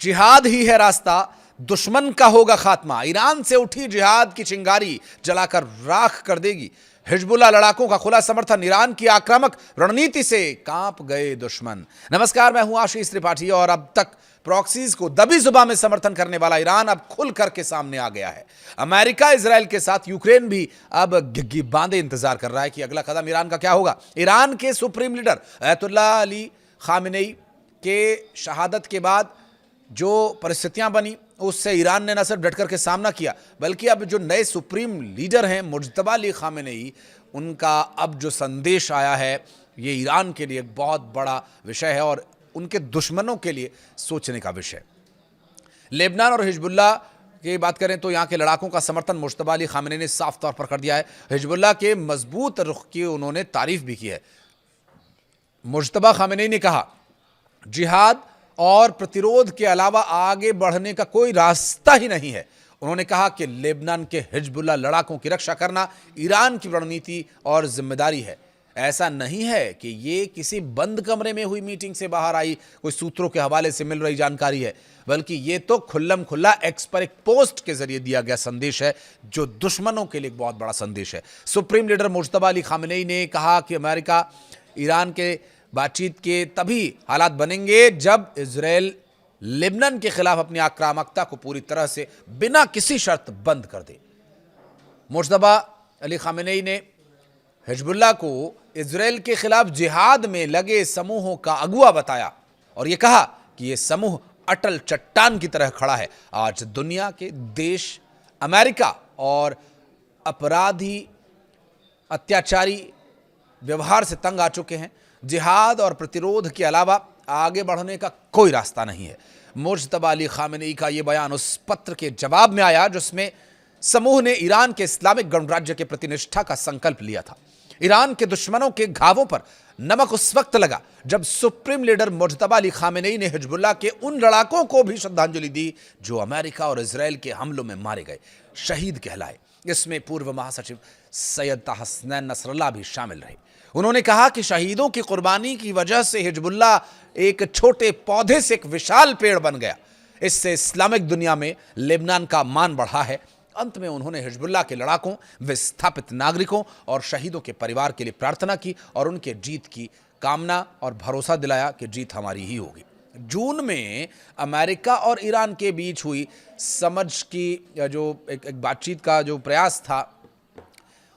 जिहाद ही है रास्ता, दुश्मन का होगा खात्मा। ईरान से उठी जिहाद की चिंगारी जलाकर राख कर देगी। हिजबुल्लाह लड़ाकों का खुला समर्थन, ईरान की आक्रामक रणनीति से कांप गए दुश्मन। नमस्कार, मैं हूं आशीष त्रिपाठी और अब तक प्रॉक्सीज को दबी जुबान में समर्थन करने वाला ईरान अब खुल करके सामने आ गया है। अमेरिका इजराइल के साथ यूक्रेन भी अब गिग्गी बांधे इंतजार कर रहा है कि अगला कदम ईरान का क्या होगा। ईरान के supreme leader Ayatollah Ali Khamenei के शहादत के बाद जो परिस्थितियां बनी उससे ईरान ने न सिर्फ डट करके सामना किया, बल्कि अब जो नए सुप्रीम लीडर हैं मुज्तबा अली खामेनेई, उनका अब जो संदेश आया है ये ईरान के लिए एक बहुत बड़ा विषय है और उनके दुश्मनों के लिए सोचने का विषय। लेबनान और हिजबुल्लाह की बात करें तो यहाँ के लड़ाकों का समर्थन मुज्तबा अली खामेनेई ने साफ तौर पर कर दिया है। हिजबुल्लाह के मजबूत रुख की उन्होंने तारीफ भी की है। मुज्तबा खामेनेई ने कहा, जिहाद और प्रतिरोध के अलावा आगे बढ़ने का कोई रास्ता ही नहीं है। उन्होंने कहा कि लेबनान के हिजबुल्लाह लड़ाकों की रक्षा करना ईरान की रणनीति और जिम्मेदारी है। ऐसा नहीं है कि ये किसी बंद कमरे में हुई मीटिंग से बाहर आई कोई सूत्रों के हवाले से मिल रही जानकारी है, बल्कि ये तो खुल्लम खुल्ला एक्स पर एक पोस्ट के जरिए दिया गया संदेश है, जो दुश्मनों के लिए एक बहुत बड़ा संदेश है। Supreme leader Mojtaba Ali Khamenei ने कहा कि अमेरिका ईरान के बातचीत के तभी हालात बनेंगे जब इजराइल लेबनान के खिलाफ अपनी आक्रामकता को पूरी तरह से बिना किसी शर्त बंद कर दे। मुज्तबा अली खामेनेई ने हिजबुल्लाह को इजराइल के खिलाफ जिहाद में लगे समूहों का अगुवा बताया और यह कहा कि यह समूह अटल चट्टान की तरह खड़ा है। आज दुनिया के देश अमेरिका और अपराधी अत्याचारी व्यवहार से तंग आ चुके हैं। जिहाद और प्रतिरोध के अलावा आगे बढ़ने का कोई रास्ता नहीं है। मुज्तबा अली खामेनेई का यह बयान उस पत्र के जवाब में आया जिसमें समूह ने ईरान के इस्लामिक गणराज्य के प्रति निष्ठा का संकल्प लिया था। ईरान के दुश्मनों के घावों पर नमक उस वक्त लगा जब supreme leader Mojtaba Ali Khamenei ने हिजबुल्लाह के उन लड़ाकों को भी श्रद्धांजलि दी जो अमेरिका और इजराइल के हमलों में मारे गए, शहीद कहलाए। इसमें पूर्व महासचिव सैयद हसनैन नसरल्लाह भी शामिल रहे। उन्होंने कहा कि शहीदों की कुर्बानी की वजह से हिजबुल्लाह एक छोटे पौधे से एक विशाल पेड़ बन गया। इससे इस्लामिक दुनिया में लेबनान का मान बढ़ा है। अंत में उन्होंने हिजबुल्लाह के लड़ाकों, विस्थापित नागरिकों और शहीदों के परिवार के लिए प्रार्थना की और उनके जीत की कामना और भरोसा दिलाया कि जीत हमारी ही होगी। जून में अमेरिका और ईरान के बीच हुई समझ की जो एक बातचीत का जो प्रयास था,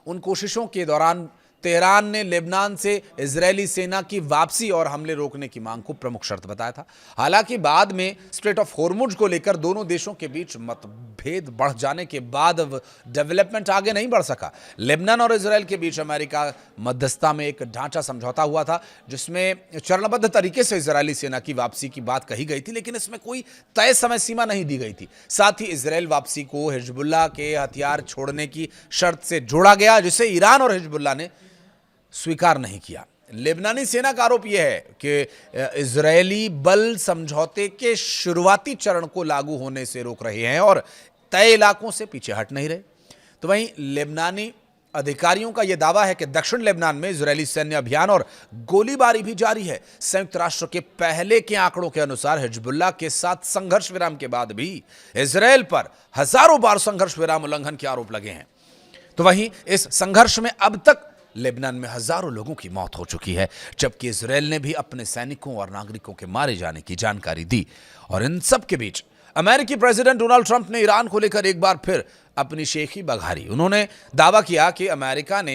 उन कोशिशों के दौरान तेहरान ने लेबनान से इजरायली सेना की वापसी और हमले रोकने की मांग को प्रमुख शर्त बताया था। हालांकि बाद में स्ट्रेट ऑफ होर्मुज को लेकर दोनों देशों के बीच मतभेद बढ़ जाने के बाद डेवलपमेंट आगे नहीं बढ़ सका। लेबनान और इजरायल के बीच अमेरिका मध्यस्थता में एक ढांचा समझौता हुआ था जिसमें चरणबद्ध तरीके से इजरायली सेना की वापसी की बात कही गई थी, लेकिन इसमें कोई तय समय सीमा नहीं दी गई थी। साथ ही इजरायल वापसी को हिजबुल्लाह के हथियार छोड़ने की शर्त से जोड़ा गया, जिसे ईरान और हिजबुल्लाह ने स्वीकार नहीं किया। लेबनानी सेना का आरोप यह है कि इजरायली बल समझौते के शुरुआती चरण को लागू होने से रोक रहे हैं और तय इलाकों से पीछे हट नहीं रहे। तो वहीं लेबनानी अधिकारियों का यह दावा है कि दक्षिण लेबनान में इजरायली सैन्य अभियान और गोलीबारी भी जारी है। संयुक्त राष्ट्र के पहले के आंकड़ों के अनुसार हिजबुल्लाह के साथ संघर्ष विराम के बाद भी इजरायल पर हजारों बार संघर्ष विराम उल्लंघन के आरोप लगे हैं। तो वहीं इस संघर्ष में अब तक लेबनान में हजारों लोगों की मौत हो चुकी है, जबकि इजरायल ने भी अपने सैनिकों और नागरिकों के मारे जाने की जानकारी दी। और इन सब के बीच अमेरिकी प्रेसिडेंट डोनाल्ड ट्रंप ने ईरान को लेकर एक बार फिर अपनी शेखी बघारी। उन्होंने दावा किया कि अमेरिका ने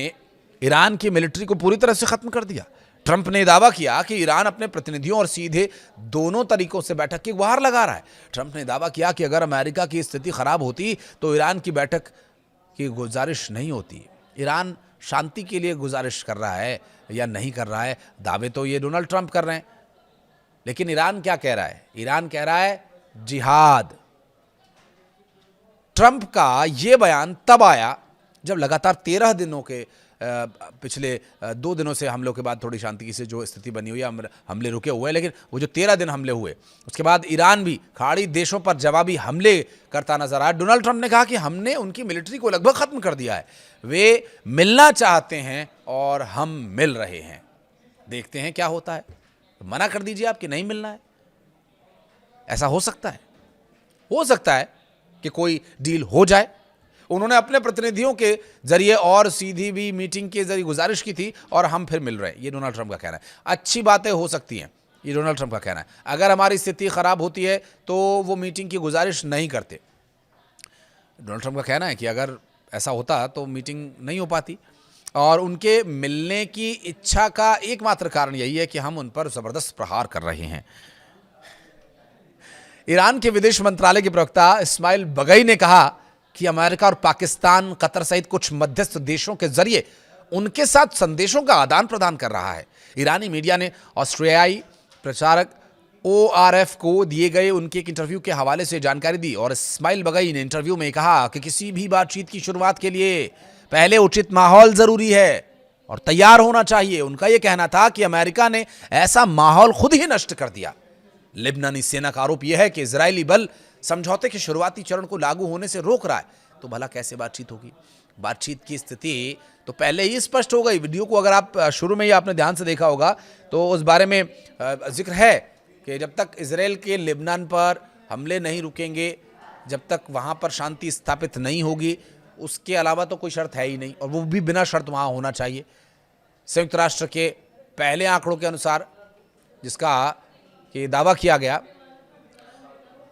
ईरान की मिलिट्री को पूरी तरह से खत्म कर दिया। ट्रंप ने दावा किया कि ईरान अपने प्रतिनिधियों और सीधे दोनों तरीकों से बैठक की गुहार लगा रहा है। ट्रंप ने दावा किया कि अगर अमेरिका की स्थिति खराब होती तो ईरान की बैठक की गुजारिश नहीं होती। ईरान शांति के लिए गुजारिश कर रहा है या नहीं कर रहा है, दावे तो ये डोनाल्ड ट्रंप कर रहे हैं, लेकिन ईरान क्या कह रहा है? ईरान कह रहा है जिहाद। ट्रंप का यह बयान तब आया जब लगातार 13 दिनों के पिछले 2 दिनों से हमलों के बाद थोड़ी शांति से जो स्थिति बनी हुई है, हमले रुके हुए हैं, लेकिन वो जो 13 दिन हमले हुए उसके बाद ईरान भी खाड़ी देशों पर जवाबी हमले करता नजर आया। डोनाल्ड ट्रंप ने कहा कि हमने उनकी मिलिट्री को लगभग खत्म कर दिया है, वे मिलना चाहते हैं और हम मिल रहे हैं, देखते हैं क्या होता है। मना कर दीजिए आप कि नहीं मिलना है। ऐसा हो सकता है कि कोई डील हो जाए। उन्होंने अपने प्रतिनिधियों के जरिए और सीधी भी मीटिंग के जरिए गुजारिश की थी और हम फिर मिल रहे हैं, ये डोनाल्ड ट्रंप का कहना है। अच्छी बातें हो सकती हैं, ये डोनाल्ड ट्रंप का कहना है। अगर हमारी स्थिति खराब होती है तो वो मीटिंग की गुजारिश नहीं करते। डोनाल्ड ट्रंप का कहना है कि अगर ऐसा होता तो मीटिंग नहीं हो पाती, और उनके मिलने की इच्छा का एकमात्र कारण यही है कि हम उन पर जबरदस्त प्रहार कर रहे हैं। ईरान के विदेश मंत्रालय के प्रवक्ता इस्माइल बगई ने कहा कि अमेरिका और पाकिस्तान, कतर सहित कुछ मध्यस्थ देशों के जरिए उनके साथ संदेशों का आदान प्रदान कर रहा है। ईरानी मीडिया ने ऑस्ट्रेलियाई प्रचारक ORF को दिए गए उनके एक इंटरव्यू के हवाले से जानकारी दी, और इस्माइल बगई ने इंटरव्यू में कहा कि किसी भी बातचीत की शुरुआत के लिए पहले उचित माहौल जरूरी है और तैयार होना चाहिए। उनका यह कहना था कि अमेरिका ने ऐसा माहौल खुद ही नष्ट कर दिया। लेबनानी सेना का आरोप यह है कि इजरायली बल समझौते के शुरुआती चरण को लागू होने से रोक रहा है। तो भला कैसे बातचीत होगी? बातचीत की स्थिति तो पहले ही स्पष्ट हो गई। वीडियो को अगर आप शुरू में ही आपने ध्यान से देखा होगा तो उस बारे में जिक्र है कि जब तक इजराइल के लेबनान पर हमले नहीं रुकेंगे, जब तक वहां पर शांति स्थापित नहीं होगी, उसके अलावा तो कोई शर्त है ही नहीं, और वो भी बिना शर्त वहां होना चाहिए। संयुक्त राष्ट्र के पहले आंकड़ों के अनुसार, जिसका कि दावा किया गया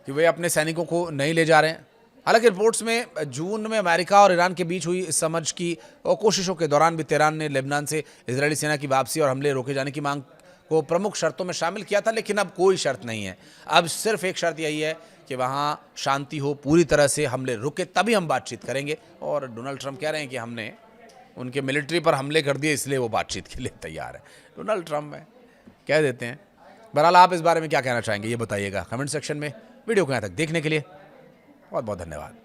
कि वे अपने सैनिकों को नहीं ले जा रहे हैं। हालांकि रिपोर्ट्स में जून में अमेरिका और ईरान के बीच हुई इस समझ की कोशिशों के दौरान भी तेहरान ने लेबनान से इजरायली सेना की वापसी और हमले रोके जाने की मांग को प्रमुख शर्तों में शामिल किया था, लेकिन अब कोई शर्त नहीं है। अब सिर्फ एक शर्त यही है कि वहाँ शांति हो, पूरी तरह से हमले रुके, तभी हम बातचीत करेंगे। और डोनाल्ड ट्रंप कह रहे हैं कि हमने उनके मिलिट्री पर हमले कर दिए, इसलिए वो बातचीत के लिए तैयार है। डोनाल्ड ट्रंप है, कह देते हैं। बहरहाल आप इस बारे में क्या कहना चाहेंगे ये बताइएगा कमेंट सेक्शन में। वीडियो को यहाँ तक देखने के लिए बहुत बहुत धन्यवाद।